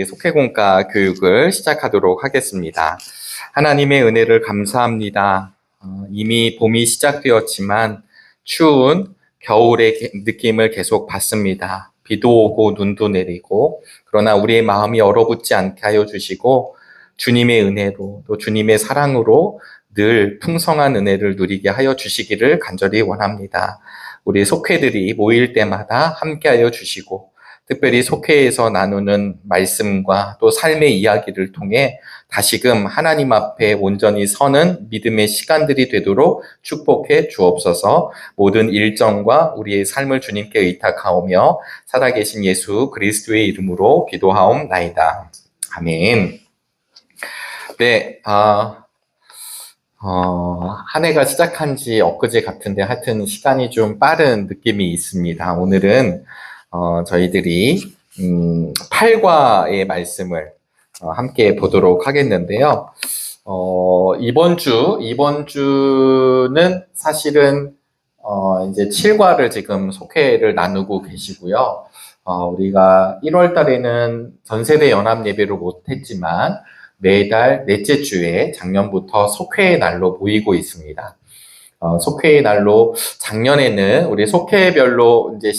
속회공과 교육을 시작하도록 하겠습니다. 하나님의 은혜를 감사합니다. 이미 봄이 시작되었지만 추운 겨울의 느낌을 계속 받습니다. 비도 오고 눈도 내리고, 그러나 우리의 마음이 얼어붙지 않게 하여 주시고 주님의 은혜로 또 주님의 사랑으로 늘 풍성한 은혜를 누리게 하여 주시기를 간절히 원합니다. 우리 속회들이 모일 때마다 함께 하여 주시고, 특별히 속회에서 나누는 말씀과 또 삶의 이야기를 통해 다시금 하나님 앞에 온전히 서는 믿음의 시간들이 되도록 축복해 주옵소서. 모든 일정과 우리의 삶을 주님께 의탁하오며 살아계신 예수 그리스도의 이름으로 기도하옵나이다. 아멘. 네, 한 해가 시작한 지 엊그제 같은데 하여튼 시간이 좀 빠른 느낌이 있습니다. 오늘은 저희들이 8과의 말씀을 함께 보도록 하겠는데요. 이번 주는 사실은 이제 7과를 지금 속회를 나누고 계시고요. 우리가 1월 달에는 전세대 연합 예배를 못했지만 매달 넷째 주에 작년부터 속회의 날로 모이고 있습니다. 속회의 날로 작년에는 우리 속회별로 이제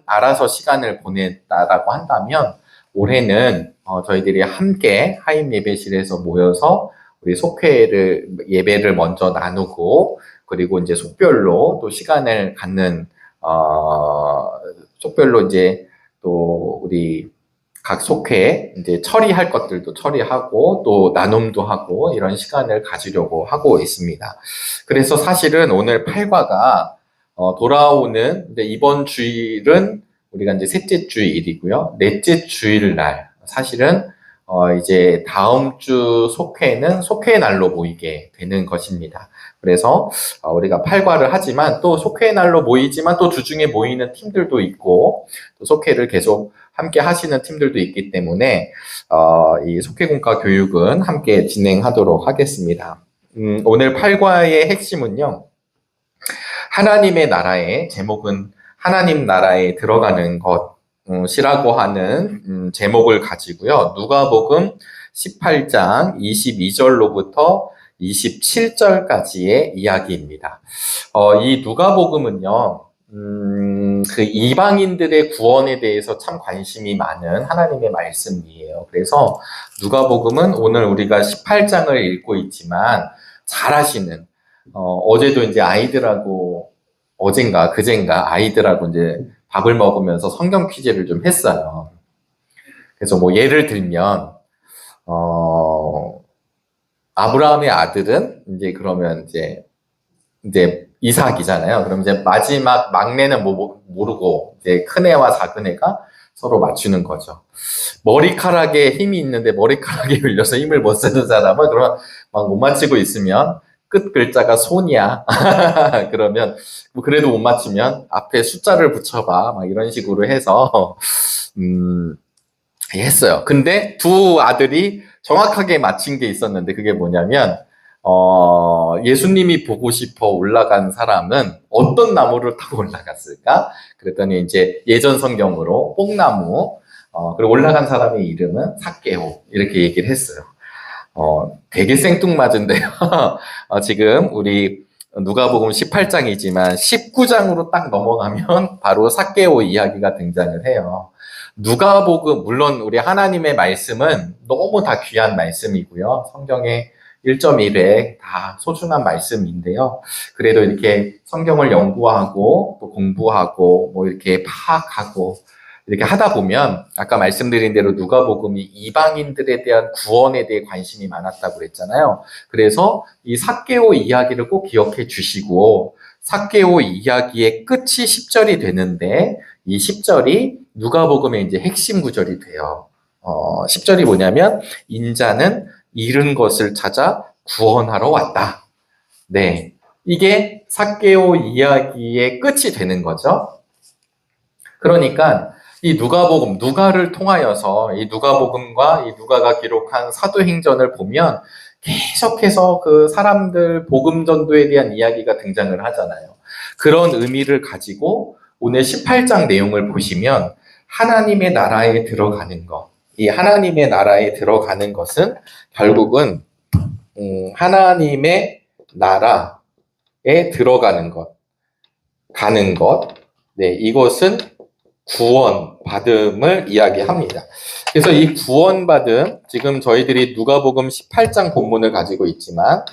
알아서 시간을 보냈다라고 한다면 올해는 저희들이 함께 하임 예배실에서 모여서 우리 예배를 먼저 나누고, 그리고 이제 속별로 또 시간을 갖는 속별로 이제 또 우리 각 속회에 이제 처리할 것들도 처리하고 또 나눔도 하고 이런 시간을 가지려고 하고 있습니다. 그래서 사실은 오늘 8과가 돌아오는 이번 주일은 우리가 이제 셋째 주일이고요. 넷째 주일날 사실은 이제 다음 주 속회는 속회의 날로 모이게 되는 것입니다. 그래서 우리가 8과를 하지만 또 속회의 날로 모이지만 또 주중에 모이는 팀들도 있고 또 속회를 계속 함께 하시는 팀들도 있기 때문에 이 속회공과 교육은 함께 진행하도록 하겠습니다. 오늘 8과의 핵심은요, 하나님의 나라의 제목은 하나님 나라에 들어가는 것이라고 하는 제목을 가지고요. 누가복음 18장 22절로부터 27절까지의 이야기입니다. 이 누가복음은요, 그 이방인들의 구원에 대해서 참 관심이 많은 하나님의 말씀이에요. 그래서 누가복음은 오늘 우리가 18장을 읽고 있지만 잘 아시는, 어제도 이제 그젠가 아이들하고 이제 밥을 먹으면서 성경 퀴즈를 좀 했어요. 그래서 뭐 예를 들면, 아브라함의 아들은 이제 그러면 이제 이삭이잖아요. 그럼 이제 마지막 막내는 모르고 이제 큰애와 작은애가 서로 맞추는 거죠. 머리카락에 힘이 있는데 머리카락에 밀려서 힘을 못 쓰는 사람은 그러면 막 못 맞추고 있으면 끝 글자가 손이야. 그러면 뭐 그래도 못 맞추면 앞에 숫자를 붙여봐. 막 이런 식으로 해서 했어요. 근데 두 아들이 정확하게 맞힌 게 있었는데 그게 뭐냐면 예수님이 보고 싶어 올라간 사람은 어떤 나무를 타고 올라갔을까? 그랬더니 이제 예전 성경으로 뽕나무, 그리고 올라간 사람의 이름은 삭개오, 이렇게 얘기를 했어요. 되게 생뚱맞은데요. 지금 우리 누가복음 18장이지만 19장으로 딱 넘어가면 바로 삭개오 이야기가 등장을 해요. 누가복음, 물론 우리 하나님의 말씀은 너무 다 귀한 말씀이고요. 성경에 1.1회 다 소중한 말씀인데요. 그래도 이렇게 성경을 연구하고 또 공부하고 뭐 이렇게 파악하고 이렇게 하다 보면 아까 말씀드린 대로 누가복음이 이방인들에 대한 구원에 대해 관심이 많았다고 그랬잖아요. 그래서 이 삭개오 이야기를 꼭 기억해 주시고, 삭개오 이야기의 끝이 10절이 되는데 이 10절이 누가복음의 이제 핵심 구절이 돼요. 10절이 뭐냐면 인자는 잃은 것을 찾아 구원하러 왔다. 네, 이게 삭개오 이야기의 끝이 되는 거죠. 그러니까 이 누가를 통하여서 이 누가복음과 이 누가가 기록한 사도행전을 보면 계속해서 그 사람들 복음 전도에 대한 이야기가 등장을 하잖아요. 그런 의미를 가지고 오늘 18장 내용을 보시면 하나님의 나라에 들어가는 것, 이 하나님의 나라에 들어가는 것은 결국은 하나님의 나라에 들어가는 것, 가는 것, 네, 이것은 구원받음을 이야기합니다. 그래서 이 구원받음, 지금 저희들이 누가복음 18장 본문을 가지고 있지만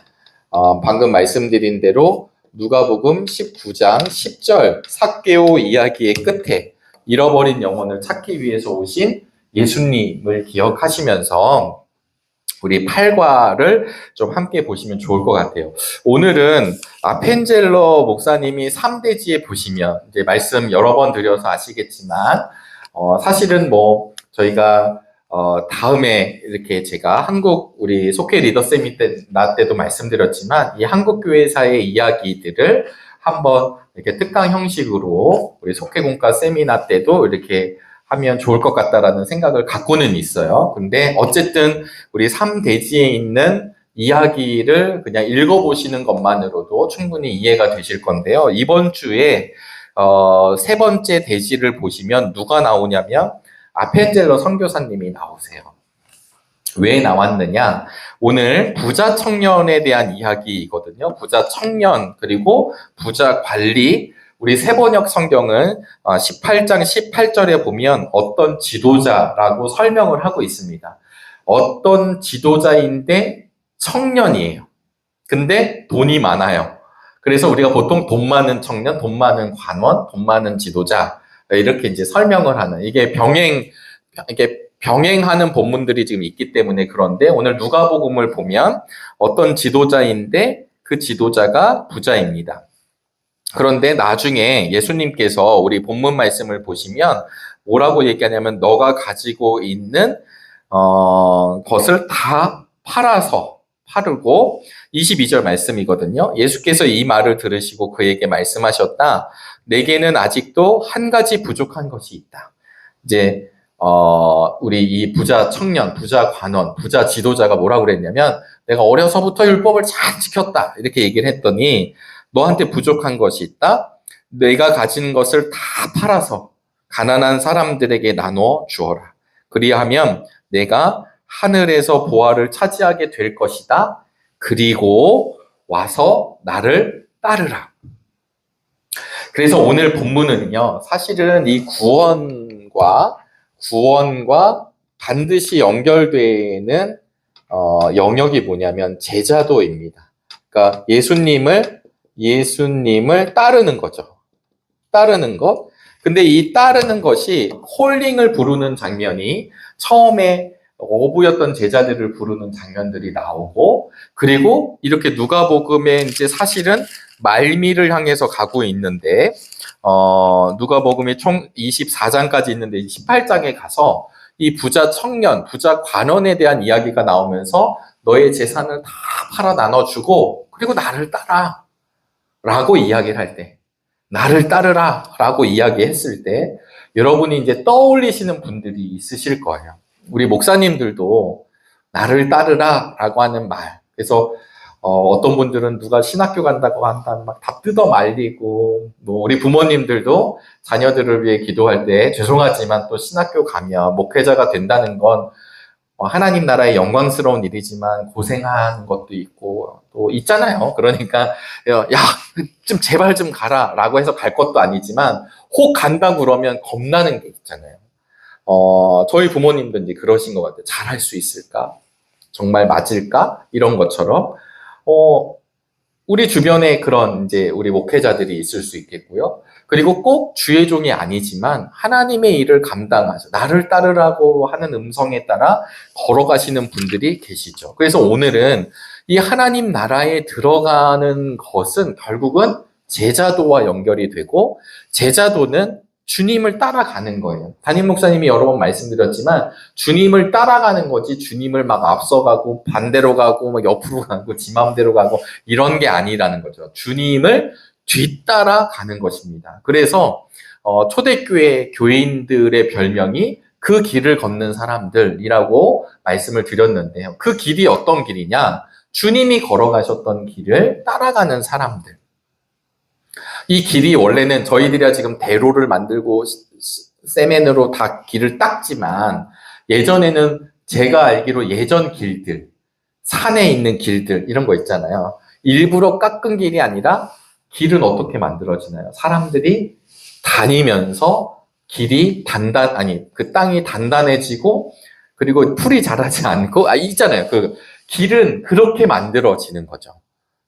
방금 말씀드린 대로 누가복음 19장 10절 삭개오 이야기의 끝에 잃어버린 영혼을 찾기 위해서 오신 예수님을 기억하시면서 우리 8과를 좀 함께 보시면 좋을 것 같아요. 오늘은 펜젤러 목사님이 3대지에 보시면 이제 말씀 여러 번 드려서 아시겠지만 사실은 뭐 저희가 다음에 이렇게 제가 한국 우리 속회 리더 세미나 때도 말씀드렸지만 이 한국 교회사의 이야기들을 한번 이렇게 특강 형식으로 우리 속회공과 세미나 때도 이렇게 하면 좋을 것 같다라는 생각을 갖고는 있어요. 근데 어쨌든 우리 3대지에 있는 이야기를 그냥 읽어보시는 것만으로도 충분히 이해가 되실 건데요. 이번 주에 세 번째 대지를 보시면 누가 나오냐면 아펜젤러 선교사님이 나오세요. 왜 나왔느냐? 오늘 부자 청년에 대한 이야기이거든요. 부자 청년 그리고 부자 관리. 우리 세번역 성경은 18장 18절에 보면 어떤 지도자라고 설명을 하고 있습니다. 어떤 지도자인데 청년이에요. 근데 돈이 많아요. 그래서 우리가 보통 돈 많은 청년, 돈 많은 관원, 돈 많은 지도자 이렇게 이제 설명을 하는 이게 병행하는 본문들이 지금 있기 때문에 그런데 오늘 누가복음을 보면 어떤 지도자인데 그 지도자가 부자입니다. 그런데 나중에 예수님께서 우리 본문 말씀을 보시면 뭐라고 얘기하냐면 너가 가지고 있는 것을 다 팔고 22절 말씀이거든요. 예수께서 이 말을 들으시고 그에게 말씀하셨다. 내게는 아직도 한 가지 부족한 것이 있다. 이제 우리 이 부자 청년, 부자 관원, 부자 지도자가 뭐라고 그랬냐면 내가 어려서부터 율법을 잘 지켰다. 이렇게 얘기를 했더니 너한테 부족한 것이 있다. 내가 가진 것을 다 팔아서 가난한 사람들에게 나눠 주어라. 그리하면 내가 하늘에서 보화를 차지하게 될 것이다. 그리고 와서 나를 따르라. 그래서 오늘 본문은요. 사실은 이 구원과 반드시 연결되는 영역이 뭐냐면 제자도입니다. 그러니까 예수님을 따르는 거죠. 따르는 것. 근데 이 따르는 것이 콜링을 부르는 장면이 처음에 어부였던 제자들을 부르는 장면들이 나오고 그리고 이렇게 누가복음에 이제 사실은 말미를 향해서 가고 있는데 누가복음이 총 24장까지 있는데 18장에 가서 이 부자 청년, 부자 관원에 대한 이야기가 나오면서 너의 재산을 다 팔아 나눠주고 그리고 나를 따라 라고 이야기를 할 때, 나를 따르라 라고 이야기했을 때, 여러분이 이제 떠올리시는 분들이 있으실 거예요. 우리 목사님들도 나를 따르라 라고 하는 말. 그래서, 어떤 분들은 누가 신학교 간다고 한다면 막 다 뜯어 말리고, 뭐, 우리 부모님들도 자녀들을 위해 기도할 때, 죄송하지만 또 신학교 가면 목회자가 된다는 건 하나님 나라의 영광스러운 일이지만 고생한 것도 있고 또 있잖아요. 그러니까 야, 좀 제발 좀 가라 라고 해서 갈 것도 아니지만 혹 간다고 그러면 겁나는 게 있잖아요. 저희 부모님도 이제 그러신 것 같아요. 잘할 수 있을까? 정말 맞을까? 이런 것처럼 우리 주변에 그런 이제 우리 목회자들이 있을 수 있겠고요. 그리고 꼭 주의 종이 아니지만 하나님의 일을 감당하죠. 나를 따르라고 하는 음성에 따라 걸어가시는 분들이 계시죠. 그래서 오늘은 이 하나님 나라에 들어가는 것은 결국은 제자도와 연결이 되고 제자도는 주님을 따라가는 거예요. 담임 목사님이 여러 번 말씀드렸지만 주님을 따라가는 거지 주님을 막 앞서가고 반대로 가고 막 옆으로 가고 지 마음대로 가고 이런 게 아니라는 거죠. 주님을 뒤따라 가는 것입니다. 그래서 초대교회 교인들의 별명이 그 길을 걷는 사람들이라고 말씀을 드렸는데요. 그 길이 어떤 길이냐? 주님이 걸어가셨던 길을 따라가는 사람들. 이 길이 원래는 저희들이 지금 대로를 만들고 세멘으로 다 길을 닦지만 예전에는 제가 알기로 예전 길들, 산에 있는 길들 이런 거 있잖아요. 일부러 깎은 길이 아니라 길은 어떻게 만들어지나요? 사람들이 다니면서 길이 그 땅이 단단해지고 그리고 풀이 자라지 않고 있잖아요. 그 길은 그렇게 만들어지는 거죠.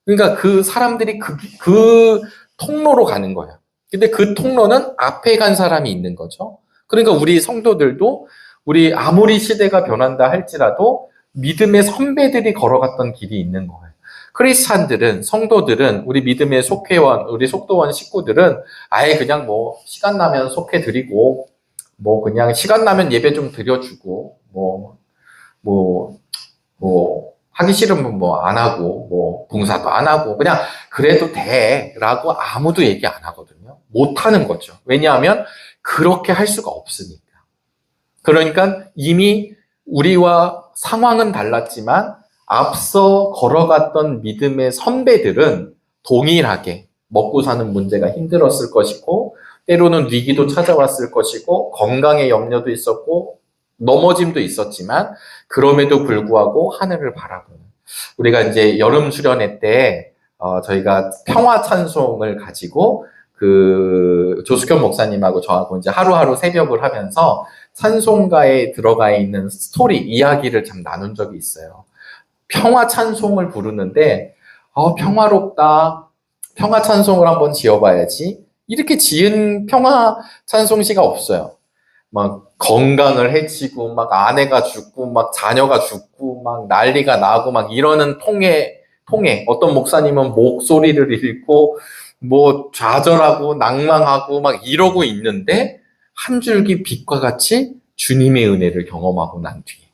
그러니까 그 사람들이 그 통로로 가는 거예요. 근데 그 통로는 앞에 간 사람이 있는 거죠. 그러니까 우리 성도들도 우리 아무리 시대가 변한다 할지라도 믿음의 선배들이 걸어갔던 길이 있는 거예요. 크리스찬들은, 성도들은, 우리 믿음의 속회원, 우리 속도원 식구들은 아예 그냥 뭐 시간 나면 속회 드리고 뭐 그냥 시간 나면 예배 좀 드려주고 뭐 하기 싫으면 뭐 안 하고 뭐 봉사도 안 하고 그냥 그래도 돼라고 아무도 얘기 안 하거든요. 못 하는 거죠. 왜냐하면 그렇게 할 수가 없으니까. 그러니까 이미 우리와 상황은 달랐지만 앞서 걸어갔던 믿음의 선배들은 동일하게 먹고 사는 문제가 힘들었을 것이고 때로는 위기도 찾아왔을 것이고 건강의 염려도 있었고 넘어짐도 있었지만 그럼에도 불구하고 하늘을 바라보는 우리가 이제 여름 수련회 때 저희가 평화 찬송을 가지고 그 조숙현 목사님하고 저하고 이제 하루하루 새벽을 하면서 찬송가에 들어가 있는 스토리 이야기를 참 나눈 적이 있어요. 평화 찬송을 부르는데 평화롭다. 평화 찬송을 한번 지어봐야지. 이렇게 지은 평화 찬송시가 없어요. 막 건강을 해치고 막 아내가 죽고 막 자녀가 죽고 막 난리가 나고 막 이러는 통에 어떤 목사님은 목소리를 잃고 뭐 좌절하고 낭망하고 막 이러고 있는데 한 줄기 빛과 같이 주님의 은혜를 경험하고 난 뒤에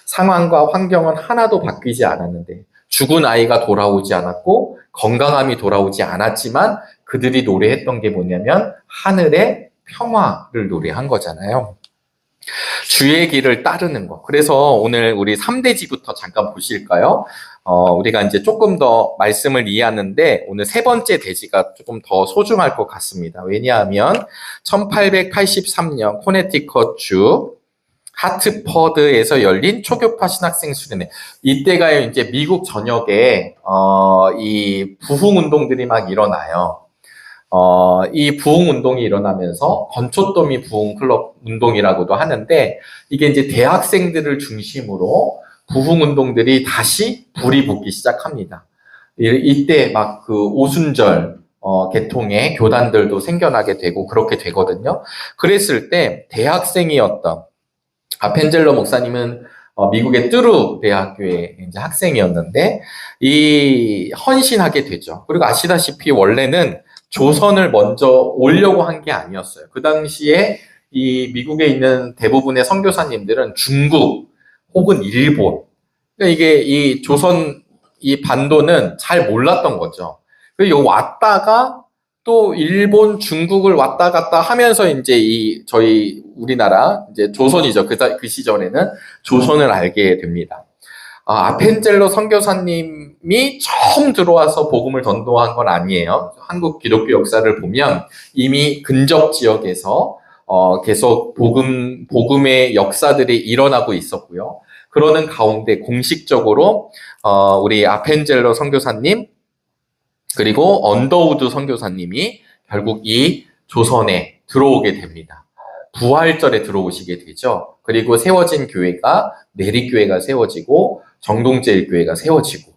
상황과 환경은 하나도 바뀌지 않았는데 죽은 아이가 돌아오지 않았고 건강함이 돌아오지 않았지만 그들이 노래했던 게 뭐냐면 하늘의 평화를 노래한 거잖아요. 주의 길을 따르는 거. 그래서 오늘 우리 3대지부터 잠깐 보실까요? 우리가 이제 조금 더 말씀을 이해하는데 오늘 세 번째 대지가 조금 더 소중할 것 같습니다. 왜냐하면 1883년 코네티컷주 하트퍼드에서 열린 초교파 신학생 수련회. 이때가 이제 미국 전역에 이 부흥 운동들이 막 일어나요. 이 부흥 운동이 일어나면서 건초더미 부흥 클럽 운동이라고도 하는데 이게 이제 대학생들을 중심으로 부흥 운동들이 다시 불이 붙기 시작합니다. 이때 막 그 오순절 계통의 교단들도 생겨나게 되고 그렇게 되거든요. 그랬을 때 대학생이었던 아펜젤러 목사님은 미국의 뚜루 대학교의 이제 학생이었는데 이 헌신하게 되죠. 그리고 아시다시피 원래는 조선을 먼저 오려고 한 게 아니었어요. 그 당시에 이 미국에 있는 대부분의 선교사님들은 중국 혹은 일본, 그러니까 이게 이 조선 이 반도는 잘 몰랐던 거죠. 그리고 왔다가 또 일본, 중국을 왔다 갔다 하면서 이제 이 저희 우리나라 이제 조선이죠. 그 시절에는 조선을 알게 됩니다. 아펜젤러 선교사님이 처음 들어와서 복음을 전도한 건 아니에요. 한국 기독교 역사를 보면 이미 근접 지역에서 계속 복음의 역사들이 일어나고 있었고요. 그러는 가운데 공식적으로 우리 아펜젤러 선교사님 그리고 언더우드 선교사님이 결국 이 조선에 들어오게 됩니다. 부활절에 들어오시게 되죠. 그리고 세워진 교회가 내리교회가 세워지고 정동제일교회가 세워지고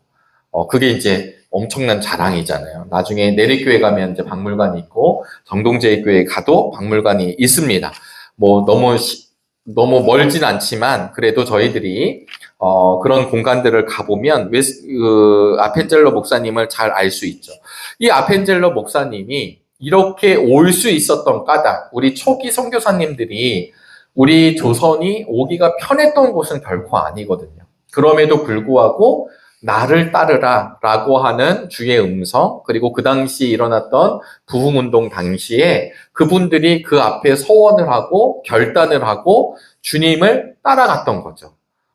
그게 이제 엄청난 자랑이잖아요. 나중에 내리교회 가면 이제 박물관이 있고 정동제일교회 가도 박물관이 있습니다. 뭐 너무 멀진 않지만 그래도 저희들이 그런 공간들을 가보면 아펜젤러 목사님을 잘 알 수 있죠. 이 아펜젤러 목사님이 이렇게 올 수 있었던 까닭, 우리 초기 선교사님들이 우리 조선이 오기가 편했던 곳은 결코 아니거든요. 그럼에도 불구하고 나를 따르라 라고 하는 주의 음성, 그리고 그 당시 일어났던 부흥운동 당시에 그분들이 그 앞에 서원을 하고 결단을 하고 주님을 따라갔던 거죠.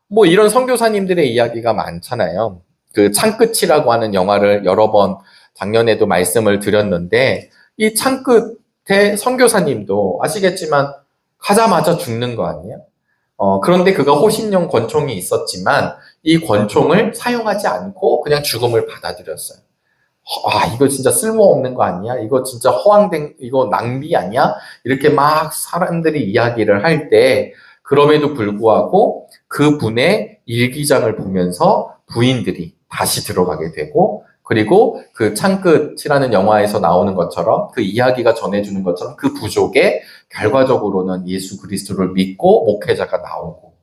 뭐 이런 선교사님들의 이야기가 많잖아요. 그 창끝이라고 하는 영화를 여러 번 작년에도 말씀을 드렸는데 이 창끝의 선교사님도 아시겠지만 가자마자 죽는 거 아니에요? 그런데 그가 호신용 권총이 있었지만 이 권총을 사용하지 않고 그냥 죽음을 받아들였어요. 이거 진짜 쓸모없는 거 아니야? 이거 진짜 허황된, 이거 낭비 아니야? 이렇게 막 사람들이 이야기를 할 때, 그럼에도 불구하고 그 분의 일기장을 보면서 부인들이 다시 들어가게 되고, 그리고 그 창끝이라는 영화에서 나오는 것처럼 그 이야기가 전해주는 것처럼 그 부족에 결과적으로는 예수 그리스도를 믿고 목회자가 나오고.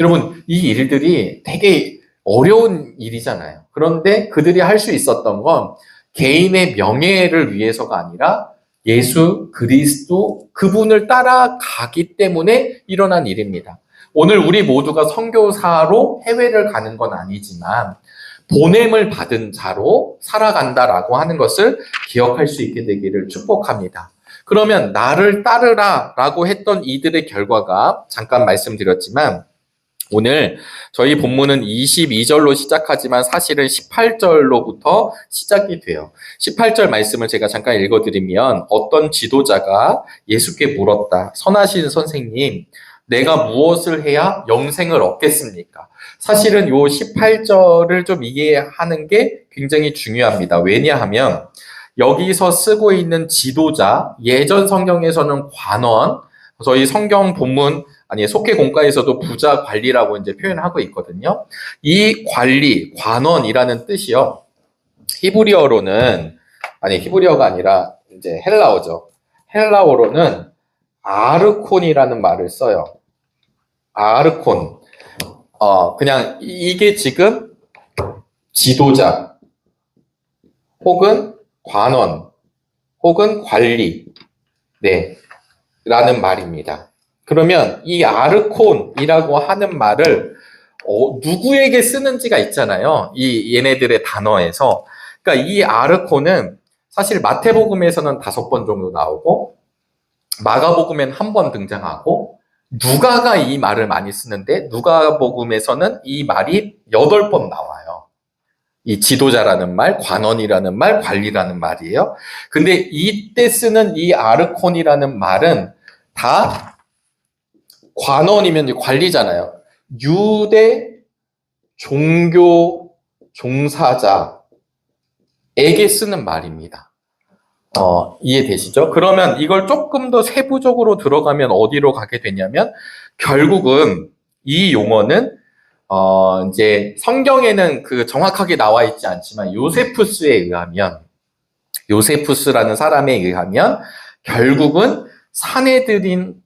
여러분, 이 일들이 되게 어려운 일이잖아요. 그런데 그들이 할 수 있었던 건 개인의 명예를 위해서가 아니라 예수 그리스도 그분을 따라가기 때문에 일어난 일입니다. 오늘 우리 모두가 선교사로 해외를 가는 건 아니지만 보냄을 받은 자로 살아간다라고 하는 것을 기억할 수 있게 되기를 축복합니다. 그러면 나를 따르라라고 했던 이들의 결과가 잠깐 말씀드렸지만 오늘 저희 본문은 22절로 시작하지만 사실은 18절로부터 시작이 돼요. 18절 말씀을 제가 잠깐 읽어드리면 어떤 지도자가 예수께 물었다. 선하신 선생님, 내가 무엇을 해야 영생을 얻겠습니까? 사실은 요 18절을 좀 이해하는 게 굉장히 중요합니다. 왜냐하면 여기서 쓰고 있는 지도자, 예전 성경에서는 관원, 저희 성경 본문 속회 공과에서도 부자 관리라고 이제 표현하고 있거든요. 이 관리, 관원이라는 뜻이요. 히브리어가 아니라 이제 헬라어죠. 헬라어로는 아르콘이라는 말을 써요. 아르콘. 그냥 이게 지금 지도자, 혹은 관원, 혹은 관리, 네, 라는 말입니다. 그러면 이 아르콘이라고 하는 말을 누구에게 쓰는지가 있잖아요. 이 얘네들의 단어에서. 그러니까 이 아르콘은 사실 마태복음에서는 5번 정도 나오고 마가복음엔 1번 등장하고 누가가 이 말을 많이 쓰는데 누가복음에서는 이 말이 8번 나와요. 이 지도자라는 말, 관원이라는 말, 관리라는 말이에요. 근데 이때 쓰는 이 아르콘이라는 말은 다 관원이면 관리잖아요. 유대 종교 종사자에게 쓰는 말입니다. 이해되시죠? 그러면 이걸 조금 더 세부적으로 들어가면 어디로 가게 되냐면 결국은 이 용어는 이제 성경에는 그 정확하게 나와 있지 않지만 요세푸스라는 사람에 의하면 결국은 사내들인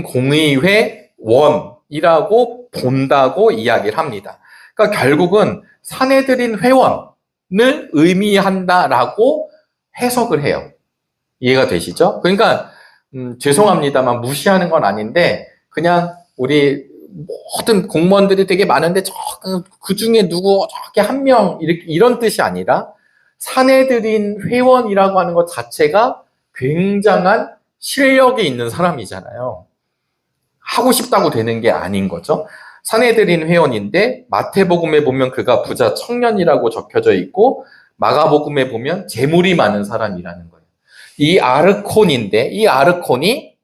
공의회원이라고 본다고 이야기를 합니다. 그러니까 결국은 사내들인 회원을 의미한다라고 해석을 해요. 이해가 되시죠? 그러니까 죄송합니다만 무시하는 건 아닌데 그냥 우리 모든 공무원들이 되게 많은데 그 중에 누구 저렇게 한 명 이런 뜻이 아니라 사내들인 회원이라고 하는 것 자체가 굉장한 실력이 있는 사람이잖아요. 하고 싶다고 되는 게 아닌 거죠. 사내들인 회원인데 마태복음에 보면 그가 부자 청년이라고 적혀져 있고 마가복음에 보면 재물이 많은 사람이라는 거예요. 이 아르콘인데 이 아르콘이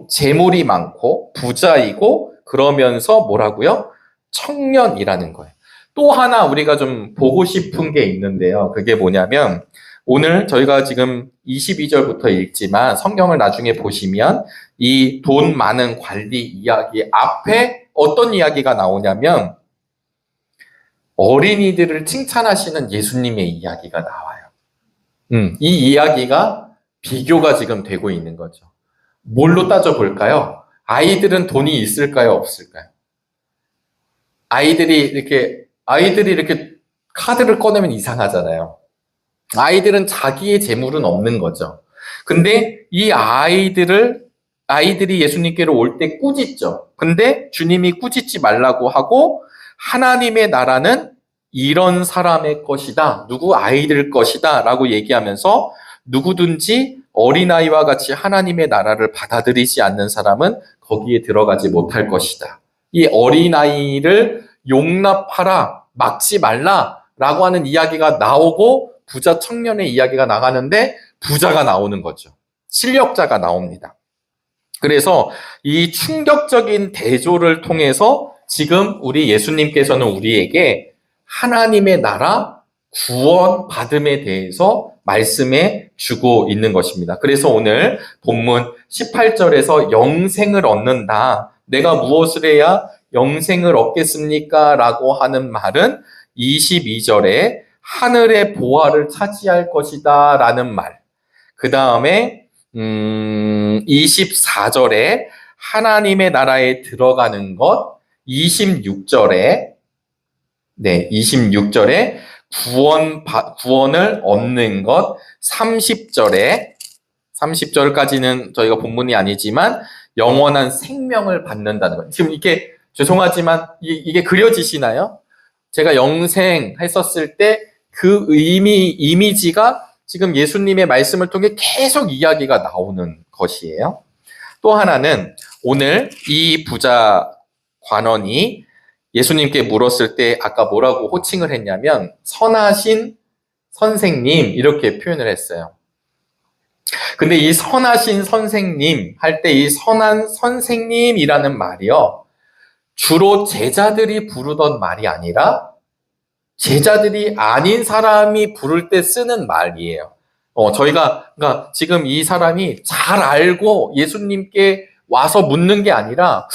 재물이 많고 부자이고 그러면서 뭐라고요? 청년이라는 거예요. 또 하나 우리가 좀 보고 싶은 게 있는데요. 그게 뭐냐면 오늘 저희가 지금 22절부터 읽지만 성경을 나중에 보시면 이 돈 많은 관리 이야기 앞에 어떤 이야기가 나오냐면 어린이들을 칭찬하시는 예수님의 이야기가 나와요. 이 이야기가 비교가 지금 되고 있는 거죠. 뭘로 따져볼까요? 아이들은 돈이 있을까요? 없을까요? 아이들이 이렇게 카드를 꺼내면 이상하잖아요. 아이들은 자기의 재물은 없는 거죠. 근데 이 아이들이 예수님께로 올 때 꾸짖죠. 근데 주님이 꾸짖지 말라고 하고 하나님의 나라는 이런 사람의 것이다. 누구 아이들 것이다. 라고 얘기하면서 누구든지 어린아이와 같이 하나님의 나라를 받아들이지 않는 사람은 거기에 들어가지 못할 것이다. 이 어린아이를 용납하라, 막지 말라라고 하는 이야기가 나오고 부자 청년의 이야기가 나가는데 부자가 나오는 거죠. 실력자가 나옵니다. 그래서 이 충격적인 대조를 통해서 지금 우리 예수님께서는 우리에게 하나님의 나라 구원 받음에 대해서 말씀해 주고 있는 것입니다. 그래서 오늘 본문 18절에서 영생을 얻는다. 내가 무엇을 해야 영생을 얻겠습니까? 라고 하는 말은 22절에 하늘의 보화를 차지할 것이다 라는 말. 그 다음에 24절에 하나님의 나라에 들어가는 것, 26절에 26절에 구원을 얻는 것, 30절까지는 저희가 본문이 아니지만 영원한 생명을 받는다는 것. 지금 이게 죄송하지만 이게 그려지시나요? 제가 영생 했었을 때 그 이미지가 지금 예수님의 말씀을 통해 계속 이야기가 나오는 것이에요. 또 하나는 오늘 이 부자 관원이 예수님께 물었을 때 아까 뭐라고 호칭을 했냐면 선하신 선생님 이렇게 표현을 했어요. 근데 이 선하신 선생님 할 때 이 선한 선생님이라는 말이요. 주로 제자들이 부르던 말이 아니라 제자들이 아닌 사람이 부를 때 쓰는 말이에요. 그러니까 지금 이 사람이 잘 알고 예수님께 와서 묻는 게 아니라,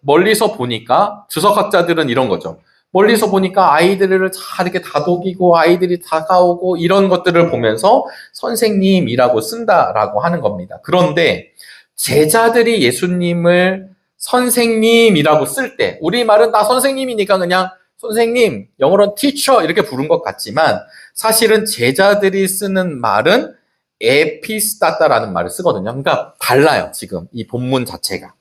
멀리서 보니까, 주석학자들은 이런 거죠. 멀리서 보니까 아이들을 잘 이렇게 다독이고 아이들이 다가오고 이런 것들을 보면서 선생님이라고 쓴다라고 하는 겁니다. 그런데 제자들이 예수님을 선생님이라고 쓸 때, 우리말은 다 선생님이니까 그냥 선생님, 영어로는 teacher 이렇게 부른 것 같지만 사실은 제자들이 쓰는 말은 에피스타타라는 말을 쓰거든요. 그러니까 달라요, 지금 이 본문 자체가.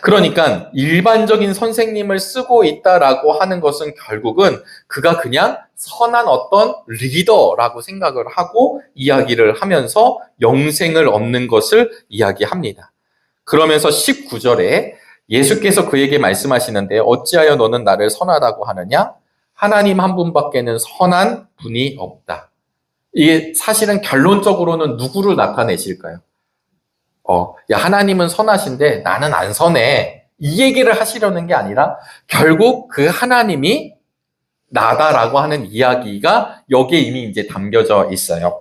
그러니까 일반적인 선생님을 쓰고 있다라고 하는 것은 결국은 그가 그냥 선한 어떤 리더라고 생각을 하고 이야기를 하면서 영생을 얻는 것을 이야기합니다. 그러면서 19절에 예수께서 그에게 말씀하시는데 어찌하여 너는 나를 선하다고 하느냐? 하나님 한 분밖에는 선한 분이 없다. 이게 사실은 결론적으로는 누구를 나타내실까요? 하나님은 선하신데 나는 안 선해. 이 얘기를 하시려는 게 아니라 결국 그 하나님이 나다라고 하는 이야기가 여기에 이미 이제 담겨져 있어요.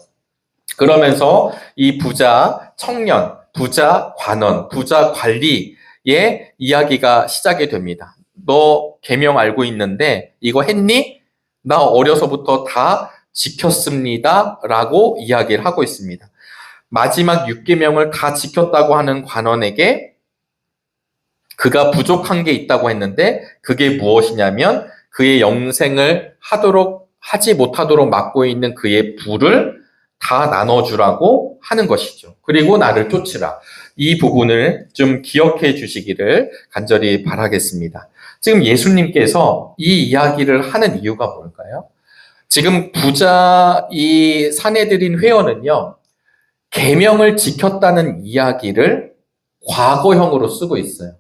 그러면서 이 부자 청년, 부자 관원, 부자 관리의 이야기가 시작이 됩니다. 너 계명 알고 있는데 이거 했니? 나 어려서부터 다 지켰습니다. 라고 이야기를 하고 있습니다. 마지막 6계명을 다 지켰다고 하는 관원에게 그가 부족한 게 있다고 했는데 그게 무엇이냐면 그의 영생을 하지 못하도록 막고 있는 그의 부를 다 나눠주라고 하는 것이죠. 그리고 나를 쫓으라. 이 부분을 좀 기억해 주시기를 간절히 바라겠습니다. 지금 예수님께서 이 이야기를 하는 이유가 뭘까요? 지금 부자 이 사내들인 회원은요, 계명을 지켰다는 이야기를 과거형으로 쓰고 있어요.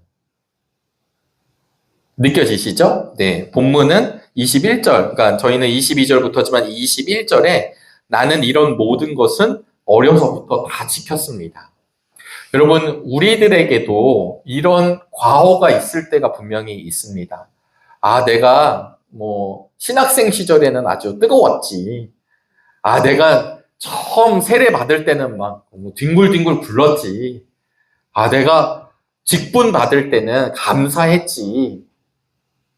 느껴지시죠? 네. 본문은 21절, 그러니까 저희는 22절부터지만 21절에 나는 이런 모든 것은 어려서부터 다 지켰습니다. 여러분, 우리들에게도 이런 과거가 있을 때가 분명히 있습니다. 내가 신학생 시절에는 아주 뜨거웠지. 내가 처음 세례 받을 때는 막 뒹굴뒹굴 굴렀지. 내가 직분 받을 때는 감사했지.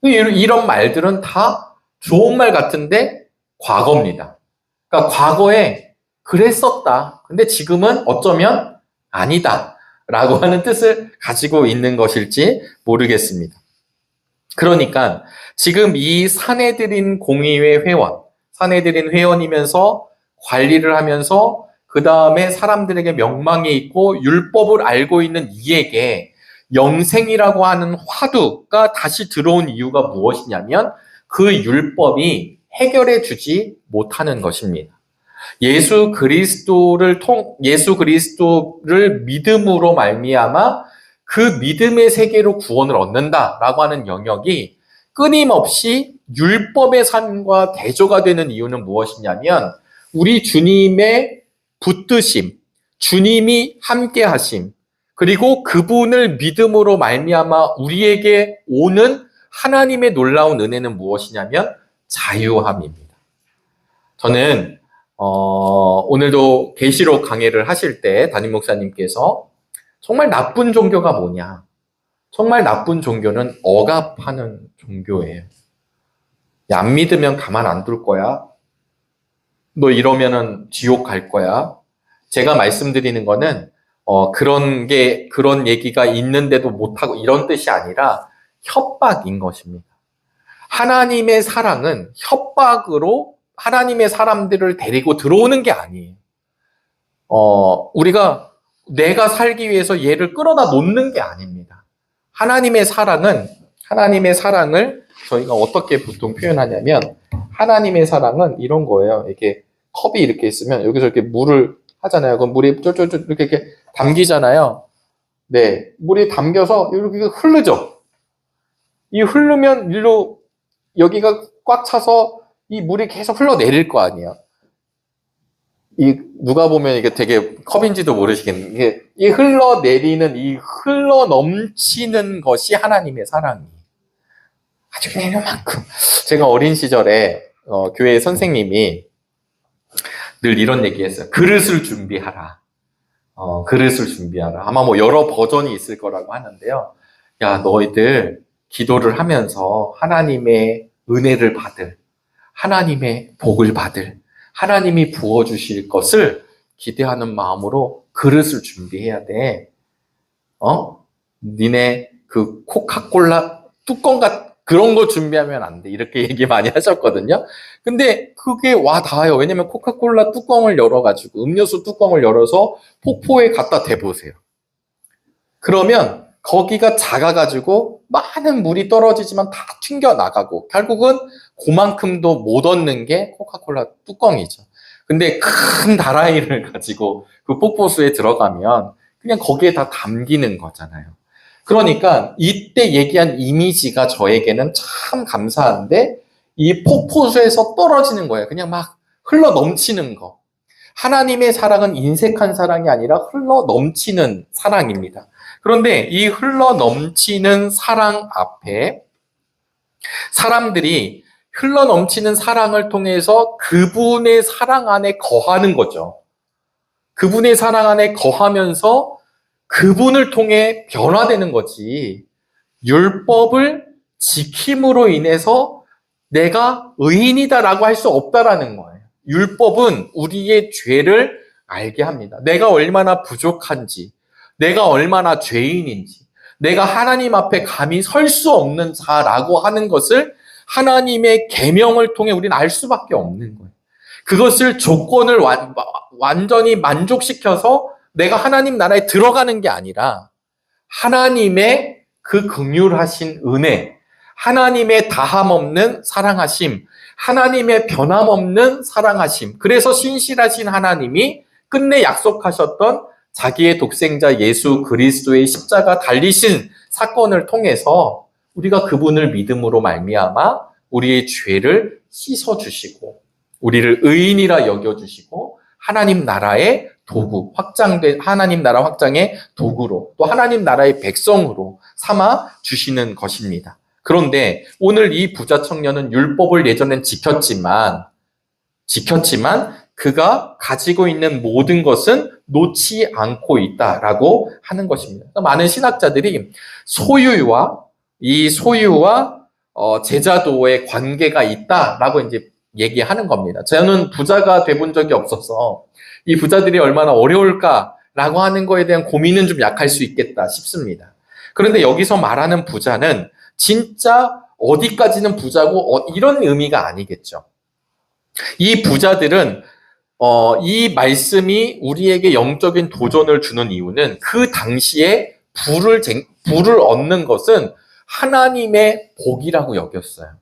이런 말들은 다 좋은 말 같은데 과거입니다. 그러니까 과거에 그랬었다. 근데 지금은 어쩌면 아니다. 라고 하는 뜻을 가지고 있는 것일지 모르겠습니다. 그러니까 지금 이 사내들인 공의회 회원, 사내들인 회원이면서 관리를 하면서 그 다음에 사람들에게 명망이 있고 율법을 알고 있는 이에게 영생이라고 하는 화두가 다시 들어온 이유가 무엇이냐면 그 율법이 해결해 주지 못하는 것입니다. 예수 그리스도를 믿음으로 말미암아 그 믿음의 세계로 구원을 얻는다라고 하는 영역이 끊임없이 율법의 삶과 대조가 되는 이유는 무엇이냐면 우리 주님의 붙드심, 주님이 함께 하심, 그리고 그분을 믿음으로 말미암아 우리에게 오는 하나님의 놀라운 은혜는 무엇이냐면 자유함입니다. 저는 오늘도 계시록 강해를 하실 때 담임 목사님께서 정말 나쁜 종교가 뭐냐? 정말 나쁜 종교는 억압하는 종교예요. 야, 안 믿으면 가만 안 둘 거야. 너 이러면은 지옥 갈 거야. 제가 말씀드리는 거는 그런 얘기가 있는데도 못하고 이런 뜻이 아니라 협박인 것입니다. 하나님의 사랑은 협박으로 하나님의 사람들을 데리고 들어오는 게 아니에요. 우리가 내가 살기 위해서 얘를 끌어다 놓는 게 아닙니다. 하나님의 사랑을 저희가 어떻게 보통 표현하냐면 하나님의 사랑은 이런 거예요. 이렇게 컵이 이렇게 있으면 여기서 이렇게 물을 하잖아요. 그럼 물이 쫄쫄쫄 이렇게 담기잖아요. 네, 물이 담겨서 이렇게 흐르죠. 이 흐르면 일로 여기가 꽉 차서 이 물이 계속 흘러내릴 거 아니에요. 누가 보면 이게 되게 컵인지도 모르시겠는데, 이 흘러내리는, 이 흘러넘치는 것이 하나님의 사랑이에요. 아주 그냥 이만큼. 제가 어린 시절에, 교회 선생님이 늘 이런 얘기 했어요. 그릇을 준비하라. 그릇을 준비하라. 아마 뭐 여러 버전이 있을 거라고 하는데요. 야, 너희들 기도를 하면서 하나님의 은혜를 받을, 하나님의 복을 받을, 하나님이 부어주실 것을 기대하는 마음으로 그릇을 준비해야 돼. 니네 그 코카콜라 뚜껑 그런 거 준비하면 안 돼. 이렇게 얘기 많이 하셨거든요. 근데 그게 와 닿아요. 왜냐면 코카콜라 뚜껑을 열어가지고 음료수 뚜껑을 열어서 폭포에 갖다 대보세요. 그러면 거기가 작아가지고 많은 물이 떨어지지만 다 튕겨나가고 결국은 그만큼도 못 얻는 게 코카콜라 뚜껑이죠. 근데 큰 다라이를 가지고 그 폭포수에 들어가면 그냥 거기에 다 담기는 거잖아요. 그러니까 이때 얘기한 이미지가 저에게는 참 감사한데 이 폭포수에서 떨어지는 거예요. 그냥 막 흘러 넘치는 거. 하나님의 사랑은 인색한 사랑이 아니라 흘러 넘치는 사랑입니다. 그런데 이 흘러 넘치는 사랑 앞에 사람들이 흘러 넘치는 사랑을 통해서 그분의 사랑 안에 거하는 거죠. 그분의 사랑 안에 거하면서 그분을 통해 변화되는 거지. 율법을 지킴으로 인해서 내가 의인이다라고 할 수 없다라는 거예요. 율법은 우리의 죄를 알게 합니다. 내가 얼마나 부족한지, 내가 얼마나 죄인인지, 내가 하나님 앞에 감히 설 수 없는 자라고 하는 것을 하나님의 계명을 통해 우리는 알 수밖에 없는 거예요. 그것을 조건을 완전히 만족시켜서 내가 하나님 나라에 들어가는 게 아니라 하나님의 그 긍휼하신 은혜, 하나님의 다함없는 사랑하심, 하나님의 변함없는 사랑하심, 그래서 신실하신 하나님이 끝내 약속하셨던 자기의 독생자 예수 그리스도의 십자가 달리신 사건을 통해서 우리가 그분을 믿음으로 말미암아 우리의 죄를 씻어주시고 우리를 의인이라 여겨주시고 하나님 나라의 도구, 하나님 나라 확장의 도구로 또 하나님 나라의 백성으로 삼아 주시는 것입니다. 그런데 오늘 이 부자 청년은 율법을 예전엔 지켰지만 그가 가지고 있는 모든 것은 놓지 않고 있다라고 하는 것입니다. 많은 신학자들이 소유와 제자도의 관계가 있다라고 이제 얘기하는 겁니다. 저는 부자가 돼본 적이 없어서 이 부자들이 얼마나 어려울까라고 하는 거에 대한 고민은 좀 약할 수 있겠다 싶습니다. 그런데 여기서 말하는 부자는 진짜 어디까지는 부자고 이런 의미가 아니겠죠. 이 부자들은 이 말씀이 우리에게 영적인 도전을 주는 이유는 그 당시에 부를 얻는 것은 하나님의 복이라고 여겼어요.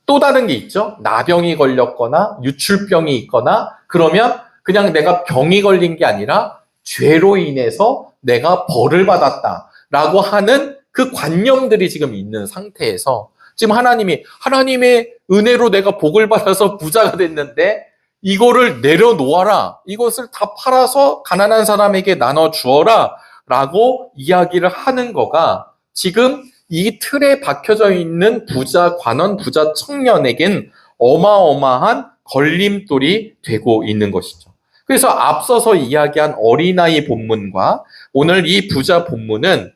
또 다른 게 있죠. 나병이 걸렸거나 유출병이 있거나 그러면 그냥 내가 병이 걸린 게 아니라 죄로 인해서 내가 벌을 받았다라고 하는 그 관념들이 지금 있는 상태에서 지금 하나님의 은혜로 내가 복을 받아서 부자가 됐는데 이거를 내려놓아라. 이것을 다 팔아서 가난한 사람에게 나눠 주어라. 라고 이야기를 하는 거가 지금 이 틀에 박혀져 있는 부자 관원, 부자 청년에겐 어마어마한 걸림돌이 되고 있는 것이죠. 그래서 앞서서 이야기한 어린아이 본문과 오늘 이 부자 본문은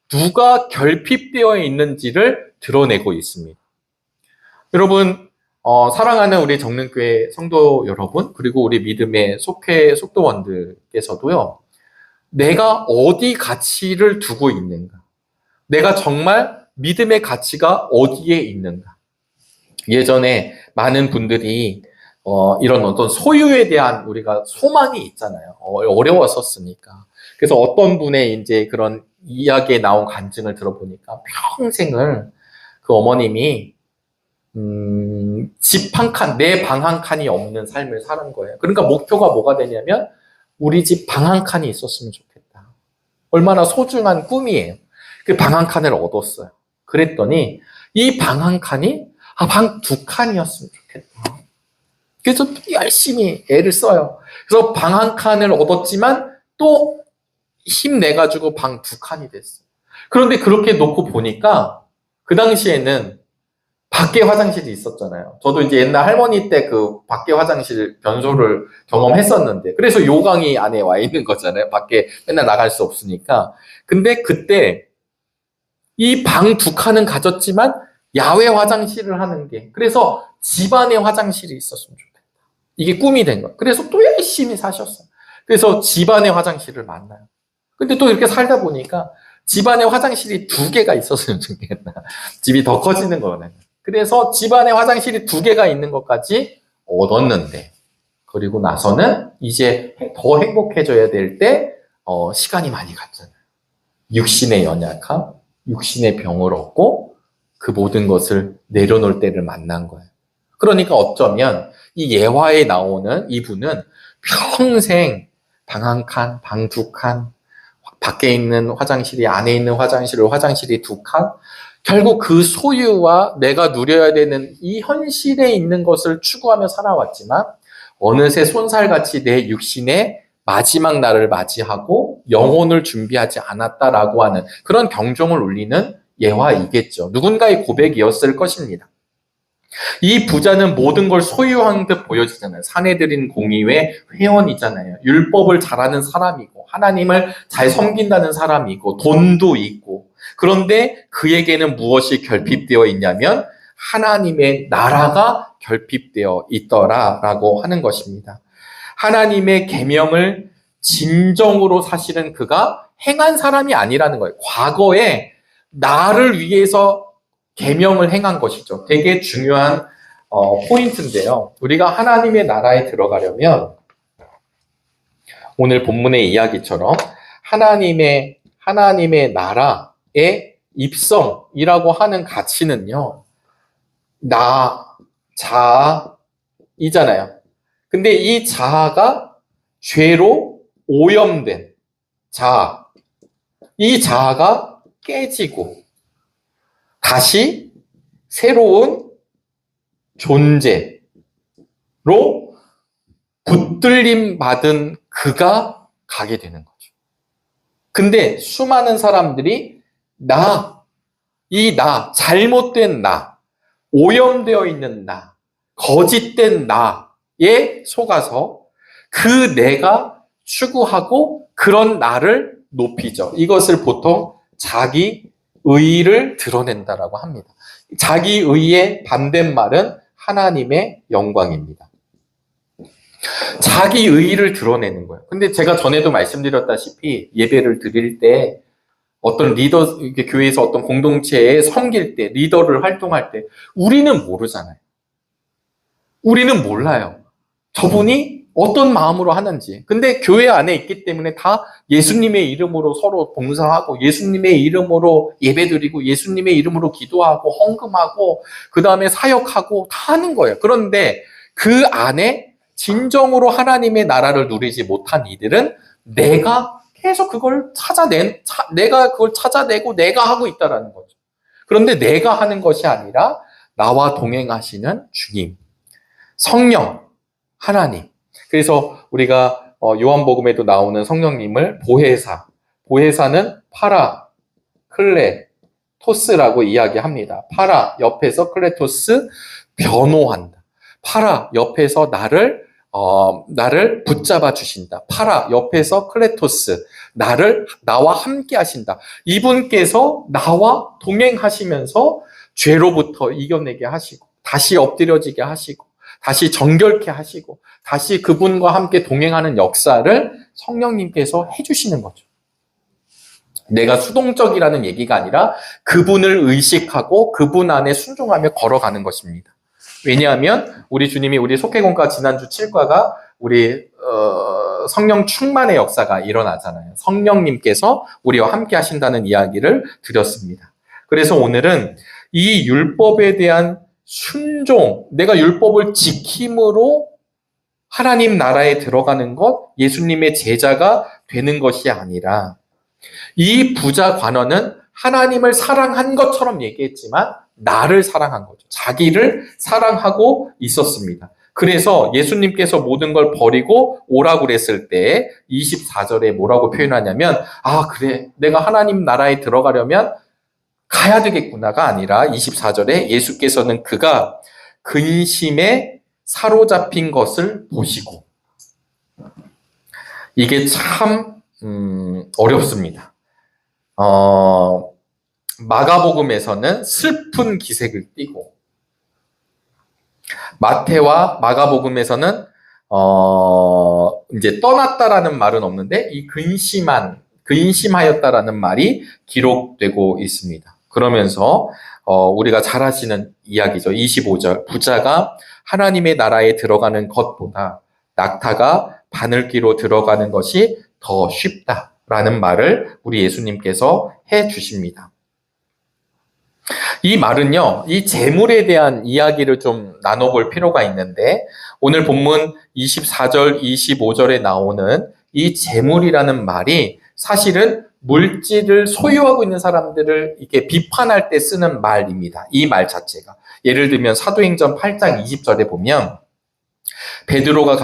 누가 결핍되어 있는지를 드러내고 있습니다. 여러분, 사랑하는 우리 정릉교회 성도 여러분, 그리고 우리 믿음의 속도원들께서도요, 내가 어디 가치를 두고 있는가? 내가 정말 믿음의 가치가 어디에 있는가? 예전에 많은 분들이 이런 어떤 소유에 대한 우리가 소망이 있잖아요. 어려웠었으니까. 그래서 어떤 분의 이제 그런 이야기에 나온 간증을 들어보니까 평생을 그 어머님이 집 한 칸, 내 방 한 칸이 없는 삶을 사는 거예요. 그러니까 목표가 뭐가 되냐면 우리 집 방 한 칸이 있었으면 좋겠다. 얼마나 소중한 꿈이에요. 그 방 한 칸을 얻었어요. 그랬더니 이 방 한 칸이 방 두 칸이었으면 좋겠다. 그래서 열심히 애를 써요. 그래서 방 한 칸을 얻었지만 또 힘내가지고 방 두 칸이 됐어요. 그런데 그렇게 놓고 보니까 그 당시에는 밖에 화장실이 있었잖아요. 저도 이제 옛날 할머니 때 그 밖에 화장실 변소를 경험했었는데, 그래서 요강이 안에 와 있는 거잖아요. 밖에 맨날 나갈 수 없으니까. 근데 그때 이 방 두 칸은 가졌지만 야외 화장실을 하는 게, 그래서 집안에 화장실이 있었으면 좋겠다. 이게 꿈이 된 거예요. 그래서 또 열심히 사셨어요. 그래서 집안에 화장실을 만나요. 근데 또 이렇게 살다 보니까 집안에 화장실이 두 개가 있었으면 좋겠다. 집이 더 커지는 거네. 그래서 집안에 화장실이 두 개가 있는 것까지 얻었는데, 그리고 나서는 이제 더 행복해져야 될 때 시간이 많이 갔잖아요. 육신의 연약함, 육신의 병을 얻고 그 모든 것을 내려놓을 때를 만난 거예요. 그러니까 어쩌면 이 예화에 나오는 이분은 평생 방 한 칸, 방 두 칸, 밖에 있는 화장실이, 안에 있는 화장실이 두 칸, 결국 그 소유와 내가 누려야 되는 이 현실에 있는 것을 추구하며 살아왔지만 어느새 손살같이 내 육신의 마지막 날을 맞이하고 영혼을 준비하지 않았다라고 하는 그런 경종을 울리는 예화이겠죠. 누군가의 고백이었을 것입니다. 이 부자는 모든 걸 소유한 듯 보여지잖아요. 사내들인 공의회 회원이잖아요. 율법을 잘하는 사람이고 하나님을 잘 섬긴다는 사람이고 돈도 있고, 그런데 그에게는 무엇이 결핍되어 있냐면 하나님의 나라가 결핍되어 있더라라고 하는 것입니다. 하나님의 계명을 진정으로 사실은 그가 행한 사람이 아니라는 거예요. 과거에 나를 위해서 계명을 행한 것이죠. 되게 중요한 포인트인데요. 우리가 하나님의 나라에 들어가려면 오늘 본문의 이야기처럼 하나님의 나라의 입성이라고 하는 가치는요, 자아이잖아요. 근데 이 자아가 죄로 오염된 자아, 이 자아가 깨지고 다시 새로운 존재로 붙들림 받은 그가 가게 되는 거죠. 근데 수많은 사람들이 잘못된 오염되어 있는 거짓된 나에 속아서 그 내가 추구하고 그런 나를 높이죠. 이것을 보통 자기 의의를 드러낸다라고 합니다. 자기 의의의 반대말은 하나님의 영광입니다. 자기 의의를 드러내는 거예요. 근데 제가 전에도 말씀드렸다시피 예배를 드릴 때 어떤 리더, 교회에서 어떤 공동체에 섬길 때, 리더를 활동할 때 우리는 모르잖아요. 우리는 몰라요. 저분이 어떤 마음으로 하는지. 근데 교회 안에 있기 때문에 다 예수님의 이름으로 서로 봉사하고 예수님의 이름으로 예배드리고 예수님의 이름으로 기도하고 헌금하고 그 다음에 사역하고 다 하는 거예요. 그런데 그 안에 진정으로 하나님의 나라를 누리지 못한 이들은 내가 계속 그걸 내가 그걸 찾아내고 내가 하고 있다라는 거죠. 그런데 내가 하는 것이 아니라 나와 동행하시는 주님, 성령, 하나님. 그래서 우리가 요한복음에도 나오는 성령님을 보혜사는 파라클레토스라고 이야기합니다. 파라 옆에서 클레토스 변호한다. 파라 옆에서 나를 붙잡아 주신다. 파라 옆에서 클레토스 나와 함께 하신다. 이분께서 나와 동행하시면서 죄로부터 이겨내게 하시고 다시 엎드려지게 하시고 다시 정결케 하시고 다시 그분과 함께 동행하는 역사를 성령님께서 해주시는 거죠. 내가 수동적이라는 얘기가 아니라 그분을 의식하고 그분 안에 순종하며 걸어가는 것입니다. 왜냐하면 우리 주님이 우리 속회공과 지난주 7과가 우리 성령 충만의 역사가 일어나잖아요. 성령님께서 우리와 함께 하신다는 이야기를 드렸습니다. 그래서 오늘은 이 율법에 대한 순종, 내가 율법을 지킴으로 하나님 나라에 들어가는 것, 예수님의 제자가 되는 것이 아니라 이 부자 관원은 하나님을 사랑한 것처럼 얘기했지만 나를 사랑한 거죠. 자기를 사랑하고 있었습니다. 그래서 예수님께서 모든 걸 버리고 오라고 그랬을 때 24절에 뭐라고 표현하냐면 그래 내가 하나님 나라에 들어가려면 가야 되겠구나가 아니라 24절에 예수께서는 그가 근심에 사로잡힌 것을 보시고 이게 참 어렵습니다. 마가복음에서는 슬픈 기색을 띠고 마태와 마가복음에서는 이제 떠났다라는 말은 없는데 이 근심하였다라는 말이 기록되고 있습니다. 그러면서 우리가 잘 아시는 이야기죠. 25절 부자가 하나님의 나라에 들어가는 것보다 낙타가 바늘기로 들어가는 것이 더 쉽다라는 말을 우리 예수님께서 해 주십니다. 이 말은요, 이 재물에 대한 이야기를 좀 나눠볼 필요가 있는데 오늘 본문 24절, 25절에 나오는 이 재물이라는 말이 사실은 물질을 소유하고 있는 사람들을 이렇게 비판할 때 쓰는 말입니다. 이 말 자체가. 예를 들면 사도행전 8장 20절에 보면 베드로가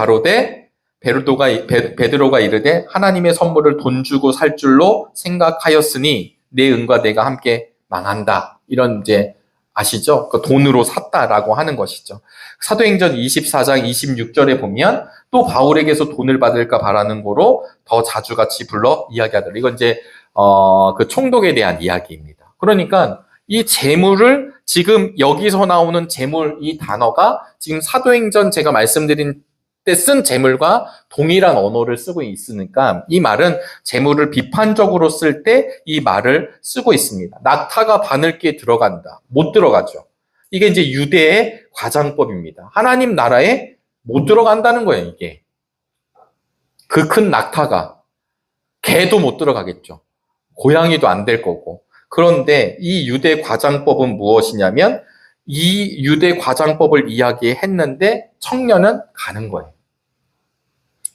이르되 하나님의 선물을 돈 주고 살 줄로 생각하였으니 내 은과 내가 함께 망한다. 이런 이제 아시죠? 그 돈으로 샀다라고 하는 것이죠. 사도행전 24장 26절에 보면 또 바울에게서 돈을 받을까 바라는 거로 더 자주같이 불러 이야기하더라. 이건 이제 그 총독에 대한 이야기입니다. 그러니까 이 재물을 지금 여기서 나오는 재물 이 단어가 지금 사도행전 제가 말씀드린 때 쓴 재물과 동일한 언어를 쓰고 있으니까 이 말은 재물을 비판적으로 쓸 때 이 말을 쓰고 있습니다. 낙타가 바늘기에 들어간다. 못 들어가죠. 이게 이제 유대의 과장법입니다. 하나님 나라에 못 들어간다는 거예요, 이게. 그 큰 낙타가. 개도 못 들어가겠죠. 고양이도 안 될 거고. 그런데 이 유대 과장법은 무엇이냐면 이 유대 과장법을 이야기했는데 청년은 가는 거예요.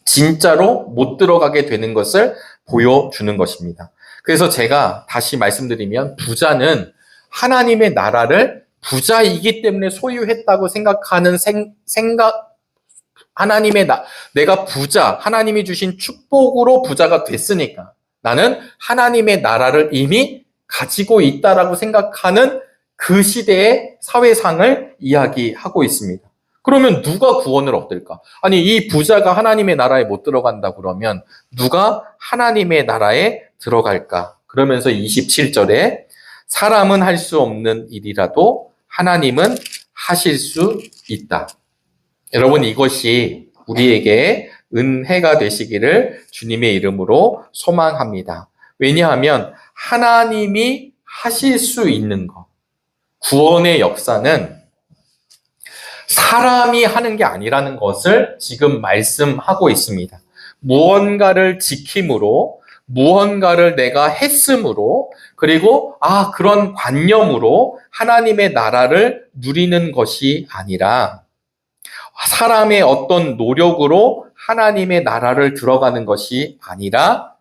진짜로 못 들어가게 되는 것을 보여주는 것입니다. 그래서 제가 다시 말씀드리면 부자는 하나님의 나라를 부자이기 때문에 소유했다고 생각하는 내가 부자, 하나님이 주신 축복으로 부자가 됐으니까 나는 하나님의 나라를 이미 가지고 있다라고 생각하는 그 시대의 사회상을 이야기하고 있습니다. 그러면 누가 구원을 얻을까? 아니, 이 부자가 하나님의 나라에 못 들어간다 그러면 누가 하나님의 나라에 들어갈까? 그러면서 27절에 사람은 할 수 없는 일이라도 하나님은 하실 수 있다. 여러분, 이것이 우리에게 은혜가 되시기를 주님의 이름으로 소망합니다. 왜냐하면 하나님이 하실 수 있는 것, 구원의 역사는 사람이 하는 게 아니라는 것을 지금 말씀하고 있습니다. 무언가를 지킴으로, 무언가를 내가 했음으로, 그리고 그런 관념으로 하나님의 나라를 누리는 것이 아니라 사람의 어떤 노력으로 하나님의 나라를 들어가는 것이 아니라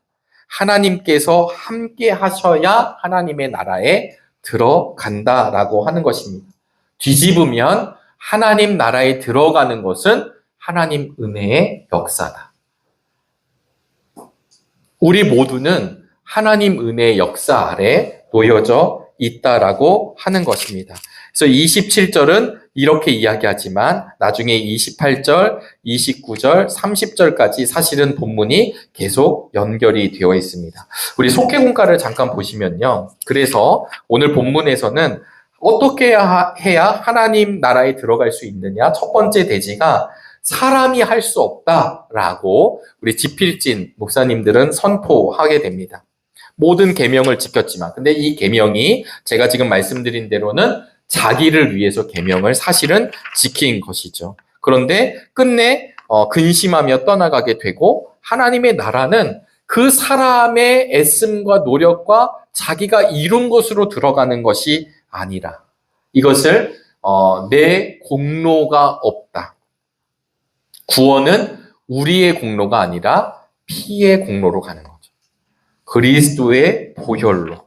하나님께서 함께 하셔야 하나님의 나라에 들어간다라고 하는 것입니다. 뒤집으면 하나님 나라에 들어가는 것은 하나님 은혜의 역사다. 우리 모두는 하나님 은혜의 역사 아래 놓여져 있다라고 하는 것입니다. 그래서 27절은 이렇게 이야기하지만 나중에 28절, 29절, 30절까지 사실은 본문이 계속 연결이 되어 있습니다. 우리 속회공과를 잠깐 보시면요. 그래서 오늘 본문에서는 어떻게 해야 하나님 나라에 들어갈 수 있느냐? 첫 번째 대지가 사람이 할 수 없다라고 우리 지필진 목사님들은 선포하게 됩니다. 모든 계명을 지켰지만, 근데 이 계명이 제가 지금 말씀드린 대로는 자기를 위해서 계명을 사실은 지킨 것이죠. 그런데 끝내 근심하며 떠나가게 되고 하나님의 나라는 그 사람의 애씀과 노력과 자기가 이룬 것으로 들어가는 것이 아니라 이것을 내 공로가 없다. 구원은 우리의 공로가 아니라 피의 공로로 가는 거죠. 그리스도의 보혈로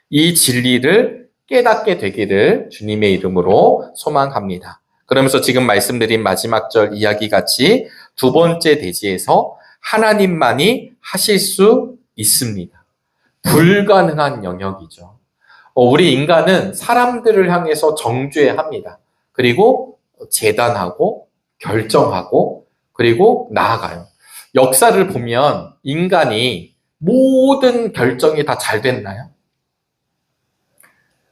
이 진리를 깨닫게 되기를 주님의 이름으로 소망합니다. 그러면서 지금 말씀드린 마지막 절 이야기같이 두 번째 대지에서 하나님만이 하실 수 있습니다. 불가능한 영역이죠. 우리 인간은 사람들을 향해서 정죄합니다. 그리고 재단하고 결정하고 그리고 나아가요. 역사를 보면 인간이 모든 결정이 다 잘 됐나요?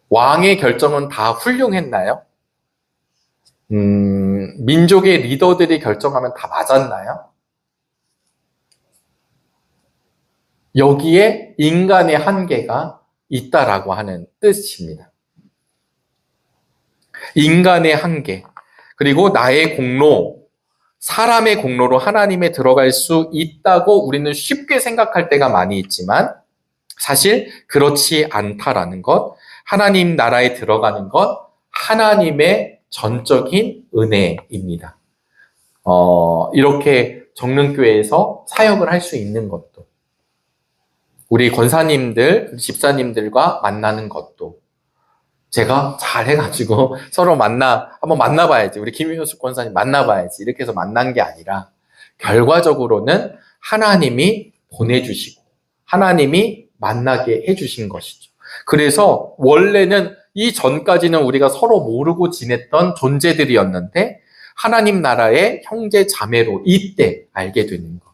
왕의 결정은 다 훌륭했나요? 민족의 리더들이 결정하면 다 맞았나요? 여기에 인간의 한계가 있다라고 하는 뜻입니다. 인간의 한계, 그리고 나의 공로, 사람의 공로로 하나님에 들어갈 수 있다고 우리는 쉽게 생각할 때가 많이 있지만 사실 그렇지 않다라는 것, 하나님 나라에 들어가는 것, 하나님의 전적인 은혜입니다. 이렇게 정릉교회에서 사역을 할 수 있는 것도, 우리 권사님들, 집사님들과 만나는 것도, 제가 잘 해가지고 서로 한번 만나봐야지. 우리 김효숙 권사님 만나봐야지. 이렇게 해서 만난 게 아니라, 결과적으로는 하나님이 보내주시고, 하나님이 만나게 해주신 것이죠. 그래서 원래는 이 전까지는 우리가 서로 모르고 지냈던 존재들이었는데 하나님 나라의 형제 자매로 이때 알게 되는 것.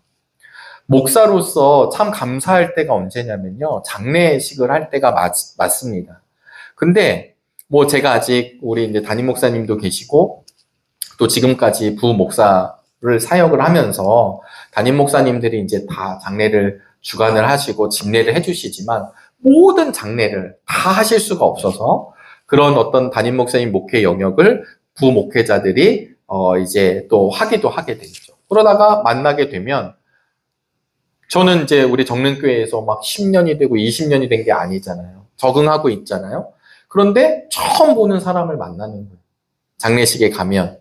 목사로서 참 감사할 때가 언제냐면요. 장례식을 할 때가 맞습니다. 근데 뭐 제가 아직 우리 이제 담임 목사님도 계시고 또 지금까지 부목사를 사역을 하면서 담임 목사님들이 이제 다 장례를 주관을 하시고 집례를 해주시지만 모든 장례를 다 하실 수가 없어서 그런 어떤 담임 목사님 목회 영역을 부목회자들이 이제 또 하기도 하게 되죠. 그러다가 만나게 되면 저는 이제 우리 정릉교회에서 막 10년이 되고 20년이 된 게 아니잖아요. 적응하고 있잖아요. 그런데 처음 보는 사람을 만나는 거예요. 장례식에 가면.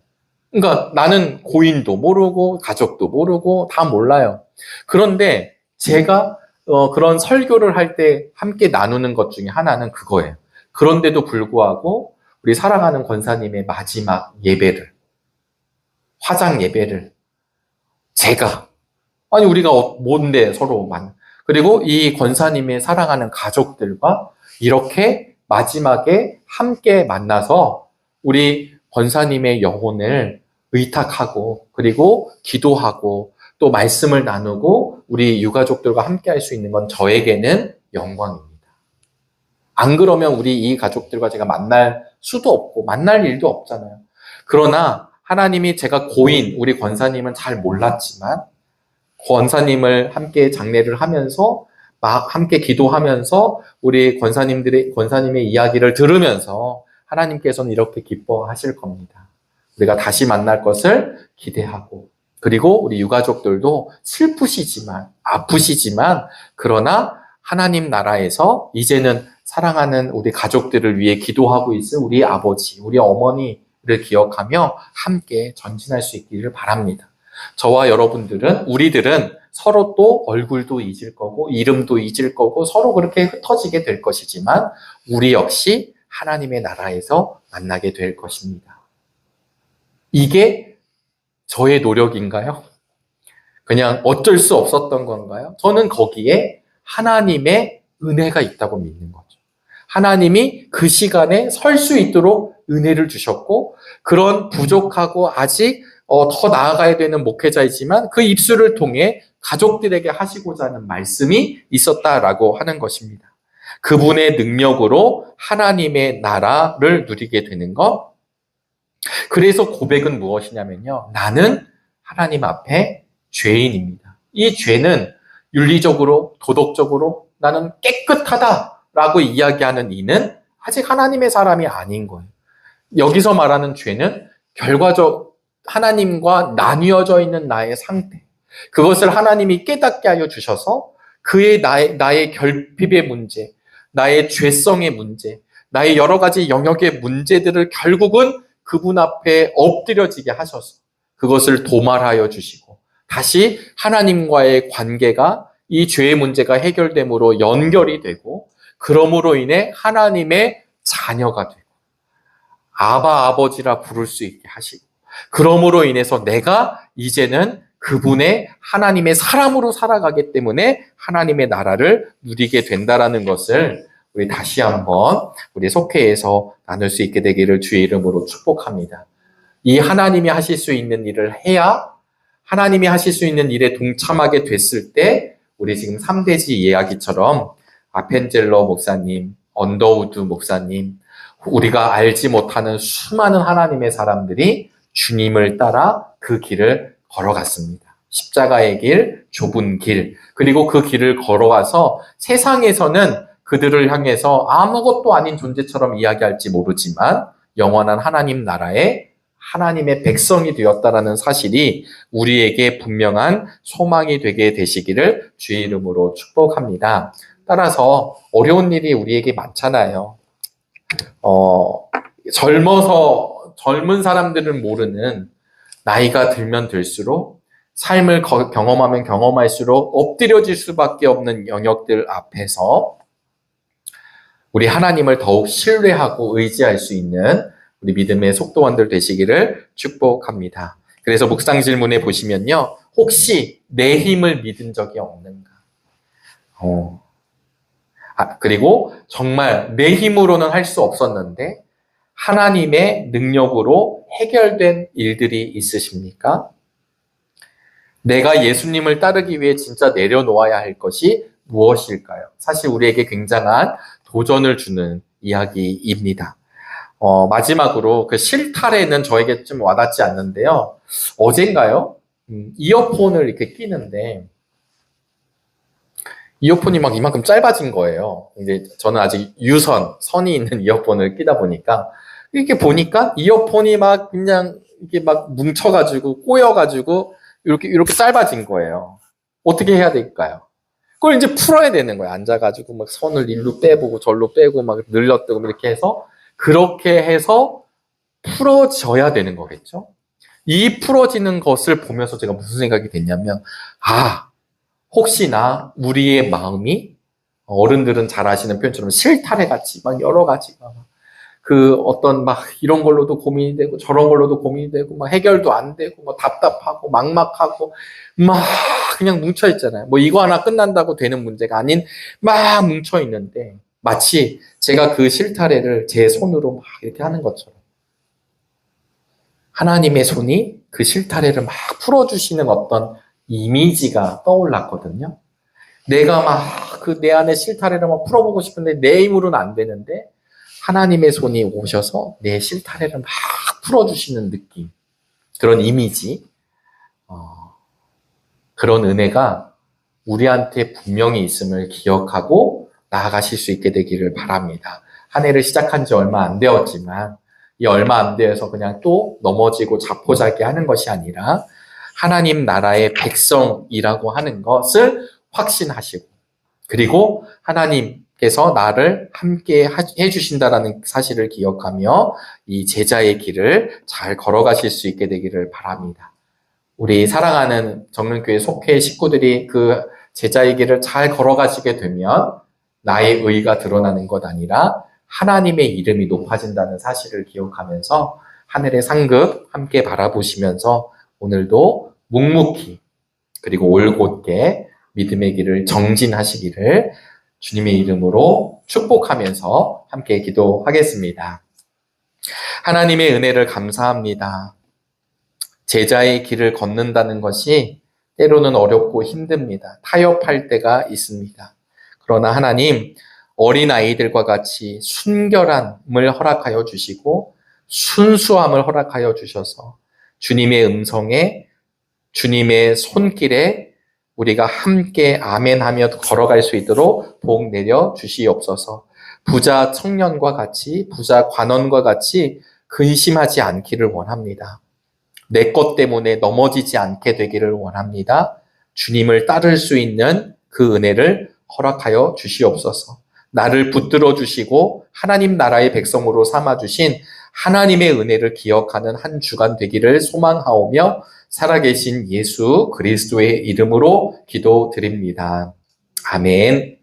그러니까 나는 고인도 모르고 가족도 모르고 다 몰라요. 그런데 제가 그런 설교를 할 때 함께 나누는 것 중에 하나는 그거예요. 그런데도 불구하고 우리 사랑하는 권사님의 마지막 예배를, 화장 예배를 제가, 아니 우리가 뭔데 서로 그리고 이 권사님의 사랑하는 가족들과 이렇게 마지막에 함께 만나서 우리 권사님의 영혼을 의탁하고 그리고 기도하고 또 말씀을 나누고 우리 유가족들과 함께 할 수 있는 건 저에게는 영광입니다. 안 그러면 우리 이 가족들과 제가 만날 수도 없고 만날 일도 없잖아요. 그러나 하나님이 제가 고인, 우리 권사님은 잘 몰랐지만 권사님을 함께 장례를 하면서 막 함께 기도하면서 우리 권사님의 이야기를 들으면서 하나님께서는 이렇게 기뻐하실 겁니다. 우리가 다시 만날 것을 기대하고 그리고 우리 유가족들도 슬프시지만 아프시지만 그러나 하나님 나라에서 이제는 사랑하는 우리 가족들을 위해 기도하고 있을 우리 아버지, 우리 어머니를 기억하며 함께 전진할 수 있기를 바랍니다. 저와 여러분들은, 우리들은 서로 또 얼굴도 잊을 거고 이름도 잊을 거고 서로 그렇게 흩어지게 될 것이지만 우리 역시 하나님의 나라에서 만나게 될 것입니다. 이게 저의 노력인가요? 그냥 어쩔 수 없었던 건가요? 저는 거기에 하나님의 은혜가 있다고 믿는 거죠. 하나님이 그 시간에 설 수 있도록 은혜를 주셨고, 그런 부족하고 아직 더 나아가야 되는 목회자이지만 그 입술을 통해 가족들에게 하시고자 하는 말씀이 있었다라고 하는 것입니다. 그분의 능력으로 하나님의 나라를 누리게 되는 것. 그래서 고백은 무엇이냐면요. 나는 하나님 앞에 죄인입니다. 이 죄는 윤리적으로, 도덕적으로 나는 깨끗하다라고 이야기하는 이는 아직 하나님의 사람이 아닌 거예요. 여기서 말하는 죄는 결과적 하나님과 나뉘어져 있는 나의 상태. 그것을 하나님이 깨닫게 하여 주셔서 그의 나의 결핍의 문제, 나의 죄성의 문제, 나의 여러 가지 영역의 문제들을 결국은 그분 앞에 엎드려지게 하셔서 그것을 도말하여 주시고 다시 하나님과의 관계가 이 죄의 문제가 해결됨으로 연결이 되고 그러므로 인해 하나님의 자녀가 되고 아바 아버지라 부를 수 있게 하시고 그러므로 인해서 내가 이제는 그분의 하나님의 사람으로 살아가기 때문에 하나님의 나라를 누리게 된다라는 것을 우리 다시 한번 우리 속회에서 나눌 수 있게 되기를 주의 이름으로 축복합니다. 이 하나님이 하실 수 있는 일을 해야 하나님이 하실 수 있는 일에 동참하게 됐을 때 우리 지금 3대지 이야기처럼 아펜젤러 목사님, 언더우드 목사님, 우리가 알지 못하는 수많은 하나님의 사람들이 주님을 따라 그 길을 걸어갔습니다. 십자가의 길, 좁은 길, 그리고 그 길을 걸어가서 세상에서는 그들을 향해서 아무것도 아닌 존재처럼 이야기할지 모르지만 영원한 하나님 나라의 하나님의 백성이 되었다라는 사실이 우리에게 분명한 소망이 되게 되시기를 주의 이름으로 축복합니다. 따라서 어려운 일이 우리에게 많잖아요. 젊은 사람들은 모르는 나이가 들면 들수록 삶을 경험하면 경험할수록 엎드려질 수밖에 없는 영역들 앞에서 우리 하나님을 더욱 신뢰하고 의지할 수 있는 우리 믿음의 속도원들 되시기를 축복합니다. 그래서 묵상 질문에 보시면요. 혹시 내 힘을 믿은 적이 없는가? 그리고 정말 내 힘으로는 할 수 없었는데 하나님의 능력으로 해결된 일들이 있으십니까? 내가 예수님을 따르기 위해 진짜 내려놓아야 할 것이 무엇일까요? 사실 우리에게 굉장한 도전을 주는 이야기입니다. 마지막으로 그 실타래는 저에게 좀 와닿지 않는데요. 어젠가요? 이어폰을 이렇게 끼는데 이어폰이 막 이만큼 짧아진 거예요. 이제 저는 아직 선이 있는 이어폰을 끼다 보니까 이렇게 보니까 이어폰이 막 그냥 이게 막 뭉쳐가지고 꼬여가지고 이렇게 짧아진 거예요. 어떻게 해야 될까요? 그걸 이제 풀어야 되는 거예요. 앉아가지고 막 선을 일로 빼보고 절로 빼고 막 늘렸다고 이렇게 해서 그렇게 해서 풀어져야 되는 거겠죠? 이 풀어지는 것을 보면서 제가 무슨 생각이 됐냐면 혹시나 우리의 마음이 어른들은 잘 아시는 표현처럼 실타래같이 막 여러 가지가 어떤 막 이런 걸로도 고민이 되고 저런 걸로도 고민이 되고 막 해결도 안 되고 뭐 답답하고 막막하고 막 그냥 뭉쳐 있잖아요. 뭐 이거 하나 끝난다고 되는 문제가 아닌 막 뭉쳐 있는데 마치 제가 그 실타래를 제 손으로 막 이렇게 하는 것처럼 하나님의 손이 그 실타래를 막 풀어주시는 어떤 이미지가 떠올랐거든요. 내가 막 내 안에 실타래를 막 풀어보고 싶은데 내 힘으로는 안 되는데 하나님의 손이 오셔서 내 실타래를 막 풀어주시는 느낌, 그런 이미지, 그런 은혜가 우리한테 분명히 있음을 기억하고 나아가실 수 있게 되기를 바랍니다. 한 해를 시작한 지 얼마 안 되었지만 이 얼마 안 되어서 그냥 또 넘어지고 자포자기 하는 것이 아니라 하나님 나라의 백성이라고 하는 것을 확신하시고 그리고 하나님께서 나를 함께 해주신다라는 사실을 기억하며 이 제자의 길을 잘 걸어가실 수 있게 되기를 바랍니다. 우리 사랑하는 정릉교회 속회 식구들이 그 제자의 길을 잘 걸어가시게 되면 나의 의가 드러나는 것 아니라 하나님의 이름이 높아진다는 사실을 기억하면서 하늘의 상급 함께 바라보시면서 오늘도 묵묵히 그리고 올곧게 믿음의 길을 정진하시기를 주님의 이름으로 축복하면서 함께 기도하겠습니다. 하나님의 은혜를 감사합니다. 제자의 길을 걷는다는 것이 때로는 어렵고 힘듭니다. 타협할 때가 있습니다. 그러나 하나님, 어린아이들과 같이 순결함을 허락하여 주시고 순수함을 허락하여 주셔서 주님의 음성에, 주님의 손길에 우리가 함께 아멘하며 걸어갈 수 있도록 복 내려 주시옵소서. 부자 청년과 같이, 부자 관원과 같이 근심하지 않기를 원합니다. 내 것 때문에 넘어지지 않게 되기를 원합니다. 주님을 따를 수 있는 그 은혜를 허락하여 주시옵소서. 나를 붙들어 주시고 하나님 나라의 백성으로 삼아 주신 하나님의 은혜를 기억하는 한 주간 되기를 소망하오며 살아계신 예수 그리스도의 이름으로 기도드립니다. 아멘.